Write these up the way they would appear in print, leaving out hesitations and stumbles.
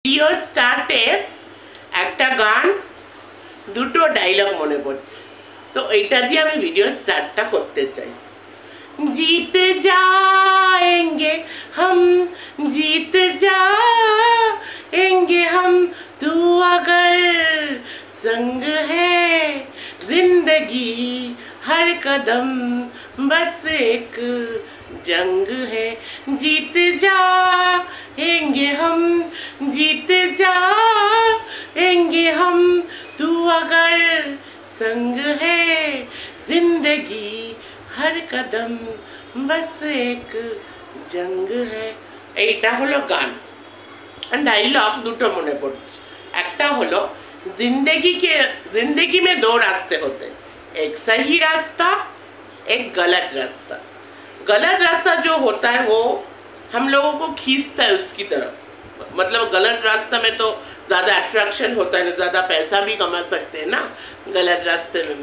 Video স্টার্টে একটা গান দুটো ডায়লগ মনে পড়ছে, তো এইটা দিয়ে আমি ভিডিও স্টার্টটা করতে চাই। जीत जाएंगे हम, जीत जाएंगे हम, तू अगर संग है, जिंदगी हर कदम बस एक जंग है। जीत जाएंगे हम, जीत जाएंगे हम, तू अगर संग है, जिंदगी हर कदम बस एक जंग है। এইটা হলো গান। ডায়লগ দুটো মনে পড়ছে। একটা হলো जिंदगी में दो रास्ते होते हैं, एक सही रास्ता, एक गलत रास्ता। गलत रास्ता जो होता है वो हम लोगों को खींचता है उसकी तरफ, मतलब गलत रास्ता में तो ज़्यादा अट्रैक्शन होता है ना, ज़्यादा पैसा भी कमा सकते हैं ना गलत रास्ते में।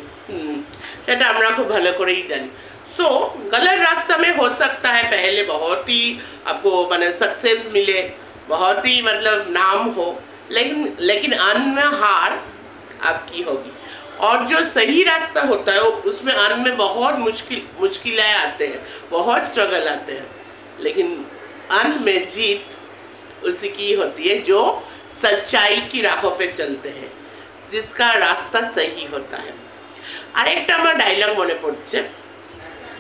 সেটা আমরা খুব ভালো করেই জানি। सो गलत रास्ता में हो सकता है पहले बहुत ही आपको माने सक्सेस मिले, बहुत ही मतलब नाम हो, लेकिन अंत में हार आपकी होगी। और जो सही रास्ता होता है उसमें अंत में बहुत मुश्किलें आते हैं, बहुत स्ट्रगल आते हैं, लेकिन अंत में जीत उसी की होती है जो सच्चाई की राहों पे चलते हैं, जिसका रास्ता सही होता है। আরেকটা আমার ডায়লগ মনে পড়ছে।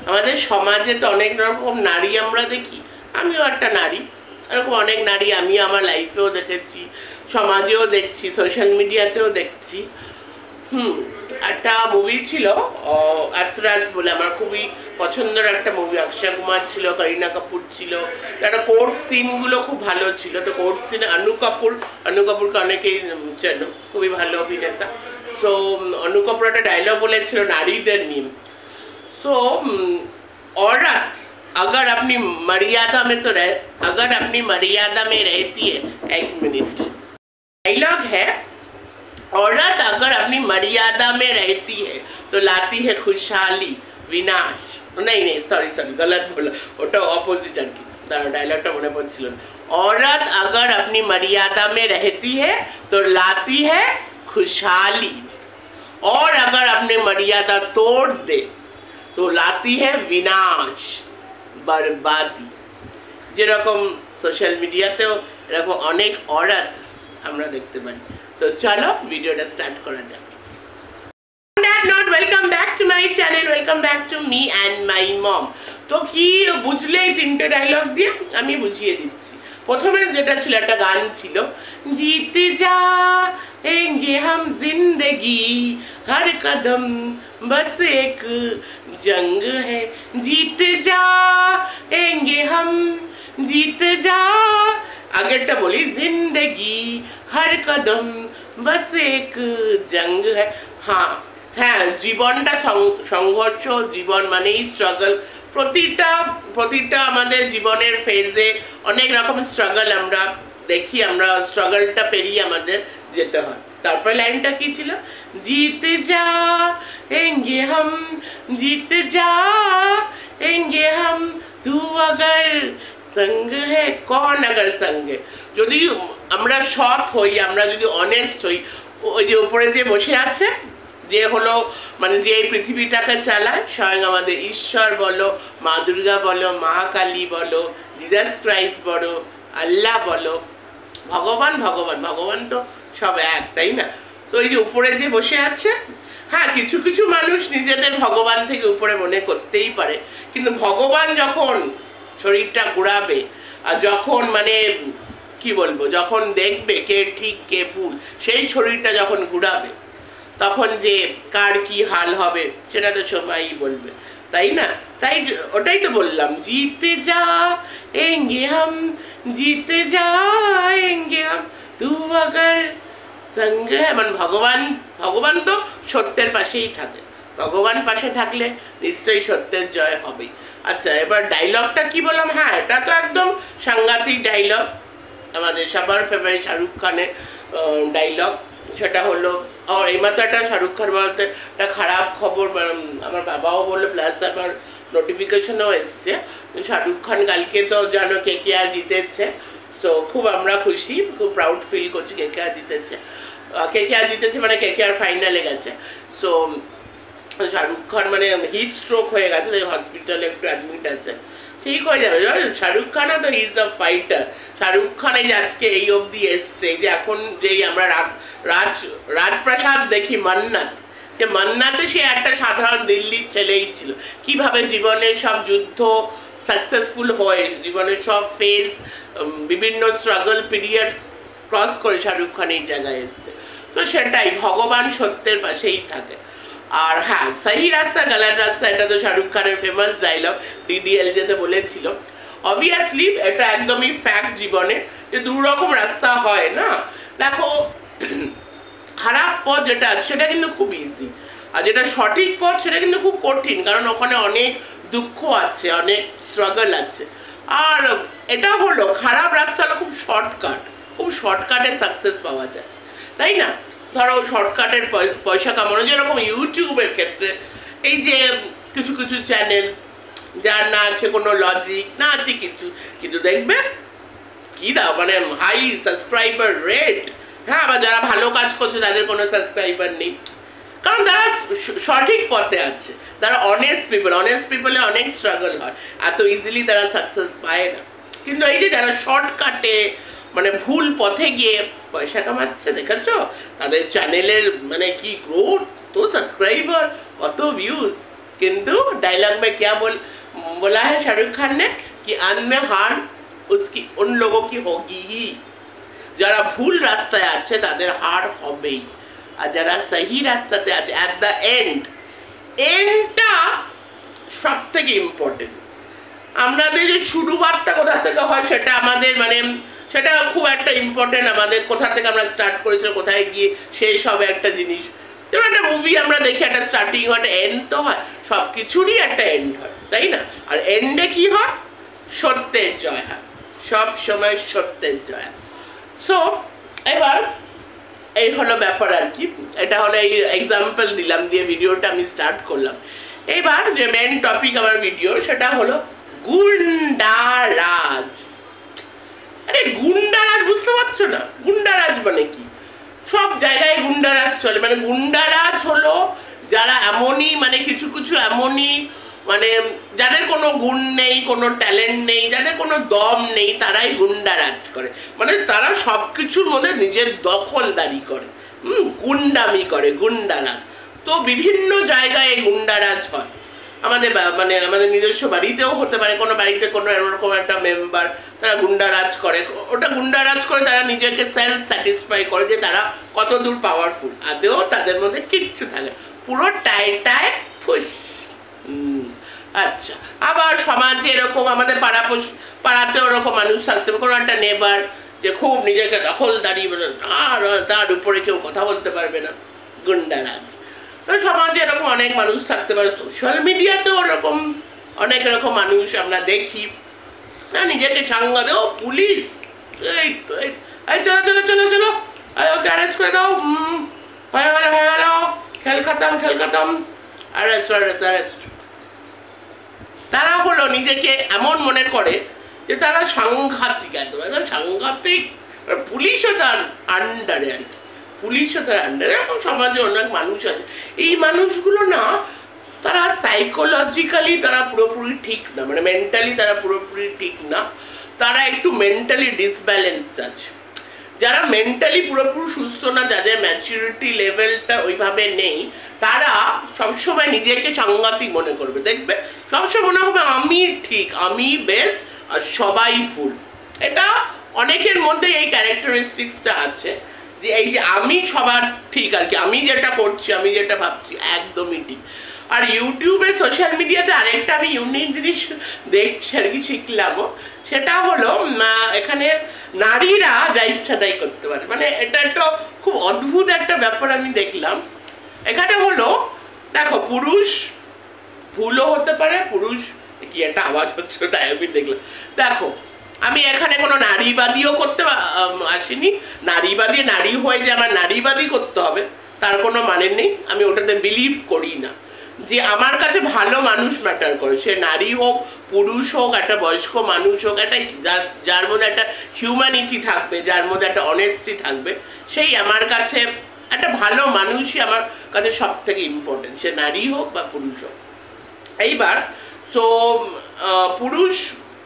আমাদের সমাজে তো অনেক রকম নারী আমরা দেখি, আমিও একটা নারী, এরকম অনেক নারী আমি আমার লাইফেও দেখেছি, সমাজেও দেখছি, সোশ্যাল মিডিয়াতেও দেখছি। একটা মুভি ছিল আতরাজ বলে, আমার খুবই পছন্দের একটা মুভি। অক্ষয় কুমার ছিল, করিনা কাপুর ছিল, একটা কোর্ট সিনগুলো খুব ভালো ছিল। তো কোর্ট সিনে অনু কাপুরকে অনেকেই চেনো, খুবই ভালো অভিনেতা। সো অনু কাপুর একটা ডায়লগ বলেছিল নারীদের নিয়ে। सो औरत अगर अपनी मर्यादा में अगर अपनी मर्यादा में रहती है, एक मिनट डायलॉग है, औरत अगर अपनी मर्यादा में रहती है तो लाती है खुशहाली विनाश। नहीं सॉरी गलत बोला, ওটা অপোজিট আর কি, তার ডায়লগটা মনে পড়ছিল। औरत अगर अपनी मर्यादा में रहती है तो लाती है खुशहाली, और अगर अपनी मर्यादा तोड़ दे तो लाती है विनाश, बर्बादी। যেরকম সোশ্যাল মিডিয়াতেও এরকম অনেক औरत আমরা দেখতে পারি। তো চলো ভিডিওটা স্টার্ট করা যাক। Welcome back to my channel, welcome back to me and my mom. তো কি বুঝলে এই তিনটে ডায়লগ দিয়ে আমি বুঝিয়ে দিচ্ছি। প্রথমে যেটা ছিল একটা গান ছিল, जीत जाएंगे हम, जिंदगी हर कदम बस एक जंग है। जीत जाएंगे हम, जीत जा, আগেরটা বলি, जिंदगी हर कदम बस एक जंग है। হ্যাঁ জীবনটা সংঘর্ষ, জীবন মানেই স্ট্রাগল। প্রতিটা আমাদের জীবনের ফেজে অনেক রকম স্ট্রাগল আমরা দেখি, আমরা স্ট্রাগলটা পেরিয়ে আমাদের যেতে হয়। তারপরে লাইনটা কি ছিল, जीत जाएंगे हम, जीत जाएंगे हम, तू अगर संग है, कौन अगर संग है, যদি আমরা সৎ হই, আমরা যদি অনেস্ট হই, ওই যে উপরে যে বসে আছে, যে হলো মানে যে এই পৃথিবীটাকে চালায়, স্বয়ং আমাদের ঈশ্বর বলো, মা দুর্গা বলো, মা কালী বলো, জিজাস ক্রাইস্ট বলো, আল্লাহ বলো, ভগবান তো সব এক, তাই না? তো এই যে উপরে যে বসে আছে, হ্যাঁ কিছু মানুষ নিজেদের ভগবান থেকে উপরে মনে করতেই পারে, কিন্তু ভগবান যখন শরীরটা ঘুরাবে, আর যখন মানে কি বলবো, যখন দেখবে কে ঠিক কে ভুল, সেই শরীরটা যখন ঘুরাবে, তখন যে কার কি হাল হবে সেটা তো সময়ই বলবে, তাই না? তাই ওটাই তো বললাম, जीत जाएंगे हम, जीत जाएंगे हम, तू अगर संग है, মানে ভগবান তো সত্যের পাশেই থাকে, ভগবান পাশে থাকলে নিশ্চয়ই সত্যের জয় হবেই। আচ্ছা এবার ডায়লগটা কি বললাম, হ্যাঁ এটা তো একদম সাংঘাতিক ডায়লগ, আমাদের সবার ফেভারিট শাহরুখ খানের ডায়লগ। সেটা হলো, এইমাত্র একটা শাহরুখ খান বলতে একটা খারাপ খবর আমার বাবাও বললো, প্লাস আমার নোটিফিকেশনও এসছে, শাহরুখ খান কালকে তো জানো KKR জিতেছে। সো খুব আমরা খুশি, খুব প্রাউড ফিল করছি। কেকেআর জিতেছে, কেকেআর জিতেছে মানে কেকেআর ফাইনালে গেছে। সো শাহরুখ খান মানে হিট স্ট্রোক হয়ে গেছে, তাই হসপিটালে একটু অ্যাডমিট আছে, ঠিক হয়ে যাবে। শাহরুখ খানও তো is the fighter. Shahrukh Khan এই যে আজকে এই অবধি এসছে, যে এখন যেই আমরা রাজপ্রাসাদ দেখি মান্নাত, যে মান্নাতে সে একটা সাধারণ দিল্লির ছেলেই ছিল, কিভাবে জীবনের সব যুদ্ধ সাকসেসফুল হয়ে, জীবনের সব ফেজ, বিভিন্ন স্ট্রাগল পিরিয়ড ক্রস করে শাহরুখ খান এই জায়গায় এসছে। তো সেটাই, ভগবান সত্যের পাশেই থাকে। আর হ্যাঁ, সহি রাস্তা গলত রাস্তা, এটা তো শাহরুখ খানের ফেমাস ডায়লগ, ডিডিএল যেতে বলেছিল। অবভিয়াসলি এটা একদমই ফ্যাক্ট জীবনে, যে দু রকম রাস্তা হয় না। দেখো, খারাপ পথ যেটা আছে সেটা কিন্তু খুব ইজি, আর যেটা সঠিক পথ সেটা কিন্তু খুব কঠিন, কারণ ওখানে অনেক দুঃখ আছে, অনেক স্ট্রাগল আছে। আর এটা হলো খারাপ রাস্তা হলো খুব শর্টকাট, খুব শর্টকাটে সাকসেস পাওয়া যায়, তাই না? ধরো শর্টকাটের পয়সা কামানো, যেরকম ইউটিউবের ক্ষেত্রে এই যে কিছু কিছু চ্যানেল যার না আছে কোনো লজিক, না আছে কিছু, কিন্তু দেখবে কি দাও মানে হাই সাবস্ক্রাইবার রেট। হ্যাঁ, আবার যারা ভালো কাজ করছে তাদের কোনো সাবস্ক্রাইবার নেই, কারণ তারা সঠিক পথে আছে, তারা অনেস্ট পিপলে অনেক স্ট্রাগল হয়, এত ইজিলি তারা সাকসেস পায় না। কিন্তু এই যে যারা শর্টকাটে মানে ভুল পথে গিয়ে পয়সা কামাচ্ছে, দেখেছো তাদের চ্যানেলের মানে কি গ্রোথ, কত সাবস্ক্রাইবার, কত ভিউজ। কিন্তু डायलॉग में क्या बोला है शाहरुख खान ने कि अंत में हार उसकी उन लोगों की होगी ही। যারা ভুল রাস্তায় আছে তাদের হার হবেই, আর যারা সহি রাস্তাতে আছে অ্যাট দ্য এন্ডটা সব থেকে ইম্পর্টেন্ট। আমাদের যে শুরুবাতটা কোথা থেকে হয় সেটা আমাদের মানে সেটা খুব একটা ইম্পর্টেন্ট, আমাদের কোথা থেকে আমরা স্টার্ট করেছিলাম, কোথায় গিয়ে শেষ হবে একটা জিনিস। যেমন একটা মুভি আমরা দেখি, একটা স্টার্টিং হয়, একটা এন্ড তো হয়, সব কিছুরই একটা এন্ড হয়, তাই না? আর এন্ডে কি হয়? সত্যের জয় হয়, সব সময় সত্যের জয়। সো এবার এই হলো ব্যাপার আর কি, এটা হলো এই এক্সাম্পল দিলাম, দিয়ে ভিডিওটা আমি স্টার্ট করলাম। এবার যে মেন টপিক আমার ভিডিও সেটা হলো গুন্ডারাজ। আরে গুন্ডারাজ বুঝতে পারছো না? গুন্ডারাজ মানে কি? সব জায়গায় গুন্ডারাজ চলে। মানে গুন্ডারাজ হলো যারা এমনই মানে কিছু কিছু এমনই মানে যাদের কোনো গুণ নেই, কোনো ট্যালেন্ট নেই, যাদের কোনো দম নেই, তারাই গুন্ডারাজ করে। মানে তারা সব কিছুর মধ্যে নিজের দখলদারি করে, গুন্ডামি করে, গুন্ডারাজ। তো বিভিন্ন জায়গায় গুন্ডারাজ হয়। আমাদের মানে আমাদের নিজস্ব বাড়িতেও হতে পারে, কোনো বাড়িতে কোনো এরকম একটা মেম্বার তারা গুন্ডারাজ করে, ওটা গুন্ডারাজ করে তারা নিজেকে সেলফ স্যাটিসফাই করে যে তারা কত দূর পাওয়ারফুল, আদেও তাদের মধ্যে কিচ্ছু থাকে, পুরো টায় ফুস। আচ্ছা, আবার সমাজে এরকম আমাদের পাড়াতেও ওরকম মানুষ থাকতে হবে, কোনো একটা নেবার যে খুব নিজেকে দখলদারি, আর তার উপরে কেউ কথা বলতে পারবে না, গুন্ডারাজ। তো সমাজে এরকম অনেক মানুষ থাকতে পারে, সোশ্যাল মিডিয়াতেও ওরকম অনেক রকম মানুষ আমরা দেখি না, নিজেকে সাংঘা দেও পুলিশ, এই তো এই চলো চলো চলো চলো ওকে অ্যারেস্ট করে দাও, হয়ে গেল খেল খতম, অ্যারেস্ট। তারা হলো নিজেকে এমন মনে করে যে তারা সাংঘাতিক, একদম সাংঘাতিক, পুলিশও তার আন্ডারে আর কি, পুলিশও তার আন্ডারে। এরকম সমাজে অনেক মানুষ আছে, এই মানুষগুলো না তারা সাইকোলজিক্যালি তারা পুরোপুরি ঠিক না, মানে মেন্টালি তারা পুরোপুরি ঠিক না, তারা একটু মেন্টালি ডিসব্যালেন্সড আছে। যারা মেন্টালি পুরোপুরি সুস্থ না, যাদের ম্যাচুরিটি লেভেলটা ওইভাবে নেই, তারা সবসময় নিজেকে সাংঘাতিক মনে করবে। দেখবে সবসময় মনে হবে আমি ঠিক, আমি বেস্ট, আর সবাই ভুল। এটা অনেকের মধ্যে এই ক্যারেক্টারিস্টিক্সটা আছে, যে এই যে আমি সবার ঠিক আর কি, আমি যেটা করছি, আমি যেটা ভাবছি একদমই ঠিক। আর ইউটিউবে সোশ্যাল মিডিয়াতে আরেকটা আমি ইউনিক জিনিস দেখছি আর কি, শিখলামও, সেটা হলো এখানে নারীরা যা ইচ্ছা তাই করতে পারে। মানে এটা একটা খুব অদ্ভুত একটা ব্যাপার আমি দেখলাম এখানে। হলো দেখো, পুরুষ ভুলও হতে পারে, পুরুষ কি একটা আওয়াজ হচ্ছে তাই আমি দেখলাম। দেখো, আমি এখানে কোনো নারীবাদীও করতে আসিনি, নারী হয়ে যে আমার নারীবাদী করতে হবে তার কোনো মানে নেই, আমি ওটাতে বিলিভ করি না। যে আমার কাছে ভালো মানুষ ম্যাটার করে, সে নারী হোক পুরুষ হোক, একটা বয়স্ক মানুষ হোক, একটা যার মধ্যে একটা হিউম্যানিটি থাকবে, যার মধ্যে একটা অনেস্টি থাকবে, সেই আমার কাছে একটা ভালো মানুষই আমার কাছে সব থেকে ইম্পর্টেন্ট, সে নারী হোক বা পুরুষ হোক। এইবার সো পুরুষ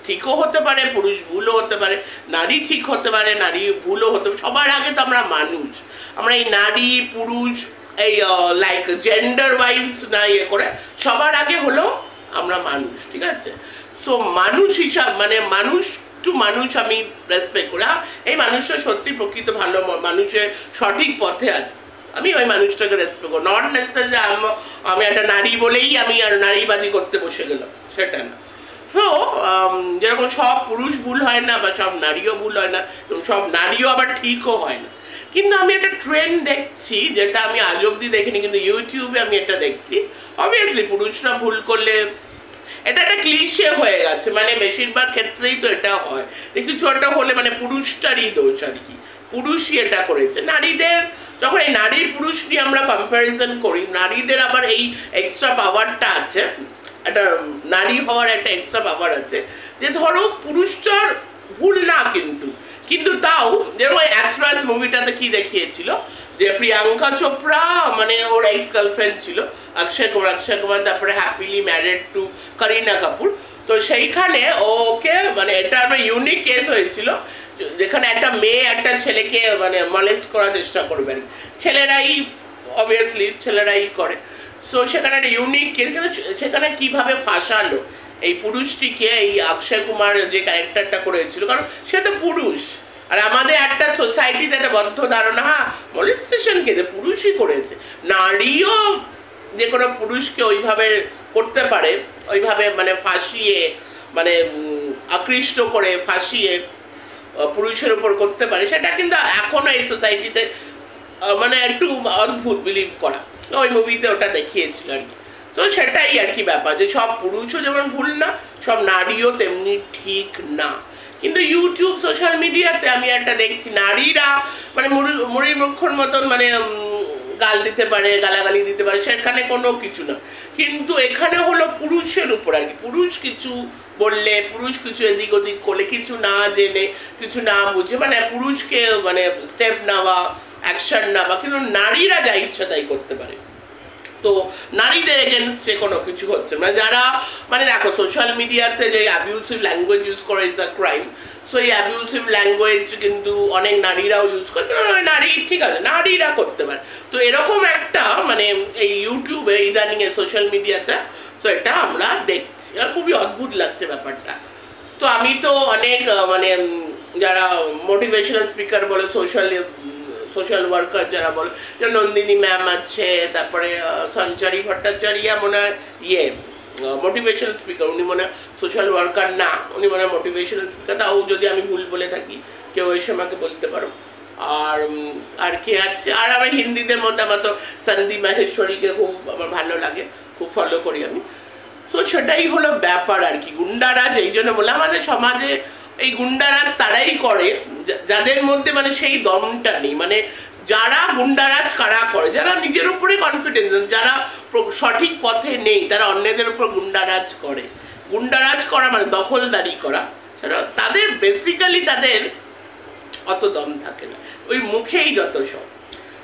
ঠিকও হতে পারে, পুরুষ ভুলও হতে পারে, নারী ঠিক হতে পারে, নারী ভুলও হতে পারে। সবার আগে তো আমরা মানুষ। আমরা এই নারী পুরুষ এই লাইক জেন্ডার ওয়াইজ না ইয়ে করে, সবার আগে হলো আমরা মানুষ, ঠিক আছে? সো মানুষ হিসাব মানে মানুষ টু মানুষ আমি রেসপেক্ট করি। এই মানুষটা সত্যি প্রকৃত ভালো মানুষের সঠিক পথে আছে, আমি ওই মানুষটাকে রেসপেক্ট করি। নট নেসেসারি যে আমি একটা নারী বলেই আমি আর নারীবাদী করতে বসে গেলাম, সেটা না। সো যেরকম সব পুরুষ ভুল হয় না বা সব নারীও ভুল হয় না, এবং সব নারীও আবার ঠিকও হয় না। কিন্তু আমি একটা ট্রেন্ড দেখছি, যেটা আমি আজ অব্দি দেখিনি, কিন্তু ইউটিউবে আমি এটা দেখছি। অবভিয়াসলি পুরুষরা ভুল করলে এটা একটা ক্লিশে হয়ে গেছে, মানে বেশিরভাগ ক্ষেত্রেই তো এটা হয় যে কিছু একটা হলে মানে পুরুষটারই দোষ আর কি, পুরুষই এটা করেছে। নারীদের যখন এই নারী পুরুষ নিয়ে আমরা কম্প্যারিজন করি, নারীদের আবার এই এক্সট্রা পাওয়ারটা আছে, একটা নারী হওয়ার একটা এক্সট্রা পাওয়ার আছে, যে ধরো পুরুষটার ভুল না কিন্তু তাও যেরকম অ্যাক্ট্রেস মুভিটাতে কি দেখিয়েছিল যে প্রিয়াঙ্কা চোপড়া মানে ওর এক্স গার্লফ্রেন্ড ছিল অক্ষয় কুমার, তারপরে happily married to Kareena Kapoor. তো সেইখানে ওকে মানে এটা একটা ইউনিক কেস হয়েছিল, যেখানে একটা মেয়ে একটা ছেলেকে মানে মলেস্ট করার চেষ্টা করবে, ছেলেরাই অবভিয়াসলি ছেলেরাই করে। সো সেখানে একটা ইউনিক কেস, সেখানে কিভাবে ফাঁসালো এই পুরুষটিকে, এই অক্ষয় কুমার যে ক্যারেক্টারটা করেছিল, কারণ সে তো পুরুষ। আর আমাদের একটা সোসাইটিতে একটা বদ্ধ ধারণা, হ্যাঁ মলেস্টেশনকে যে পুরুষই করেছে, নারীও যে কোনো পুরুষকে ওইভাবে করতে পারে, ওইভাবে মানে ফাঁসিয়ে মানে আকৃষ্ট করে ফাঁসিয়ে পুরুষের উপর করতে পারে, সেটা কিন্তু এখনো এই সোসাইটিতে মানে একটু অদ্ভুত বিলিভ করা। ওই মুভিতে ওটা দেখিয়েছিল আর কি। তো সেটাই আর কি ব্যাপার, যে সব পুরুষও যেমন ভুল না, সব নারীও তেমনি ঠিক না। কিন্তু ইউটিউব সোশ্যাল মিডিয়াতে আমি একটা দেখছি নারীরা মানে মুড়ির মুখর মতন মানে গাল দিতে পারে, গালাগালি দিতে পারে, সেখানে কোনো কিছু না। কিন্তু এখানে হলো পুরুষের উপর আর কি, পুরুষ কিছু বললে, পুরুষ কিছু এদিক ওদিক করলে, কিছু না জেনে কিছু না বুঝে মানে পুরুষকে মানে স্টেপ নেওয়া, অ্যাকশন নেওয়া, কিন্তু নারীরা যা ইচ্ছা তাই করতে পারে। তো নারীদের এগেনস্টে কোনো কিছু হচ্ছে না। যারা মানে দেখো সোশ্যাল মিডিয়াতে যে অ্যাবিউসিভ ল্যাঙ্গুয়েজ ইউজ করা ইজ আ ক্রাইম। সো এই অ্যাবিউসিভ ল্যাঙ্গুয়েজ কিন্তু অনেক নারীরাও ইউজ করে, নারী ঠিক আছে নারীরা করতে পারে। তো এরকম একটা মানে এই ইউটিউবে ইদানিং সোশ্যাল মিডিয়াতে, তো এটা আমরা দেখছি আর খুবই অদ্ভুত লাগছে ব্যাপারটা। তো আমি তো অনেক মানে যারা মোটিভেশনাল স্পিকার বলে, সোশ্যাল ওয়ার্কার যারা বলে, যে নন্দিনী ম্যাম আছে, তারপরে সঞ্চারী ভট্টাচার্য মনে হয় মোটিভেশনাল স্পিকার, উনি মনে হয় সোশ্যাল ওয়ার্কার না, উনি মনে হয় মোটিভেশনাল স্পিকার। তাও যদি আমি ভুল বলে থাকি কেউ এসে আমাকে বলতে পারো। আর কে আছে, আর আমার হিন্দিদের মধ্যে আমার তো সন্দীপ মাহেশ্বরীকে খুব আমার ভালো লাগে, খুব ফলো করি আমি। তো সেটাই হলো ব্যাপার আর কি। গুন্ডারাজ এই জন্য বলে আমাদের সমাজে এই গুন্ডারাজ তারাই করে যাদের মধ্যে মানে সেই দমটা নেই, মানে যারা গুন্ডারাজ কারা করে, যারা নিজের উপরে কনফিডেন্স, যারা সঠিক পথে নেই, তারা অন্যদের উপর গুন্ডারাজ করে। গুন্ডারাজ করা মানে দখলদারি করা, সেটা তাদের বেসিক্যালি তাদের অত দম থাকে না, ওই মুখেই যত সব।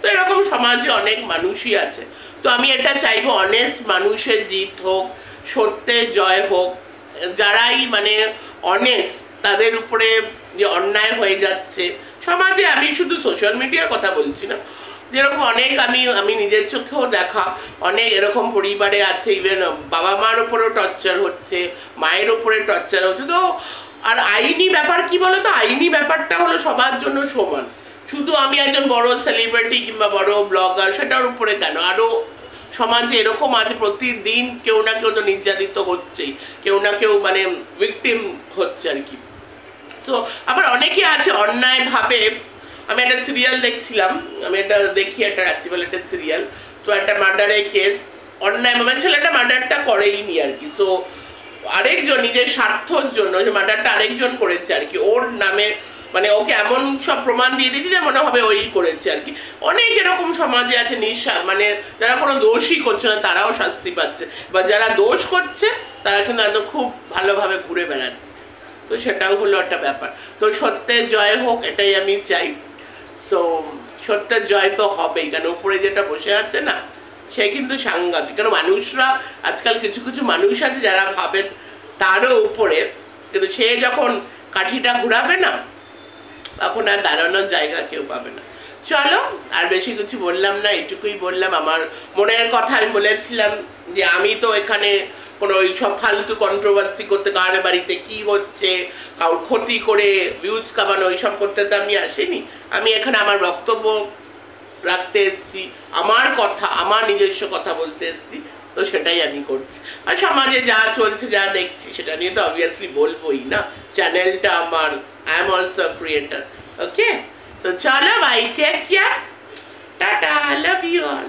তো এরকম সমাজে অনেক মানুষই আছে। তো আমি এটা চাইবো অনেস্ট মানুষের জিত হোক, সত্যের জয় হোক। যারাই মানে অনেস্ট, তাদের উপরে যে অন্যায় হয়ে যাচ্ছে সমাজে, আমি শুধু সোশ্যাল মিডিয়ার কথা বলছি না, যেরকম অনেক আমি নিজের চোখেও দেখা অনেক এরকম পরিবারে আছে, ইভেন বাবা মার উপরেও টর্চার হচ্ছে, মায়ের উপরে টর্চার হচ্ছে। তো আর আইনি ব্যাপার কি বলো তো, আইনি ব্যাপারটা হলো সবার জন্য সমান। শুধু আমি একজন বড় সেলিব্রিটি কিংবা বড় ব্লগার সেটার উপরে কেন, আরও সমাজে এরকম আছে প্রতিদিন কেউ না কেউ তো নির্যাতিত হচ্ছেই, কেউ না কেউ মানে ভিকটিম হচ্ছে আর কি। তো আবার অনেকে আছে অন্যায়ভাবে, আমি একটা সিরিয়াল দেখছিলাম, আমি একটা দেখি একটা রাত্রিবেলা একটা সিরিয়াল, তো একটা মার্ডারের কেস, অন্যায় মানে ছেলেটা মার্ডারটা করেইনি আর কি। তো আরেকজন নিজের স্বার্থর জন্য যে মার্ডারটা আরেকজন করেছে আর কি, ওর নামে মানে ওকে এমন সব প্রমাণ দিয়ে দিয়েছি যে মনে হবে ওই করেছে আর কি। অনেক এরকম সমাজে আছে নিঃশ্বাস, মানে যারা কোনো দোষই করছে না তারাও শাস্তি পাচ্ছে, বা যারা দোষ করছে তারা কিন্তু একদম খুব ভালোভাবে ঘুরে বেড়াচ্ছে। তো সেটাও হলো একটা ব্যাপার। তো সত্যের জয় হোক, এটাই আমি চাই। তো সত্যের জয় তো হবেই, কেন উপরে যেটা বসে আছে না সে কিন্তু সাংঘাতিক। কেন মানুষরা আজকাল কিছু কিছু মানুষ আছে যারা ভাবে তারও উপরে, কিন্তু সে যখন কাঠিটা ঘুরাবে না তখন আর দাঁড়ানোর জায়গা কেউ পাবে না। চলো আর বেশি কিছু বললাম না, এটুকুই বললাম আমার মনের কথা। আমি বলেছিলাম যে আমি তো এখানে কোনো ওই সব ফালতু কন্ট্রোভার্সি করতে, কার বাড়িতে কি হচ্ছে, কারোর ক্ষতি করে ভিউজ কামানো ওইসব করতে তো আমি আসিনি। আমি এখানে আমার বক্তব্য রাখতে এসেছি, আমার কথা, আমার নিজস্ব কথা বলতে এসেছি। তো সেটাই আমি করছি। আর সমাজে যা চলছে যা দেখছি সেটা নিয়ে তো অবভিয়াসলি বলবোই না। চ্যানেলটা আমার, I am also creator. Okay, তো চলো, bye, take care, tata, love you all.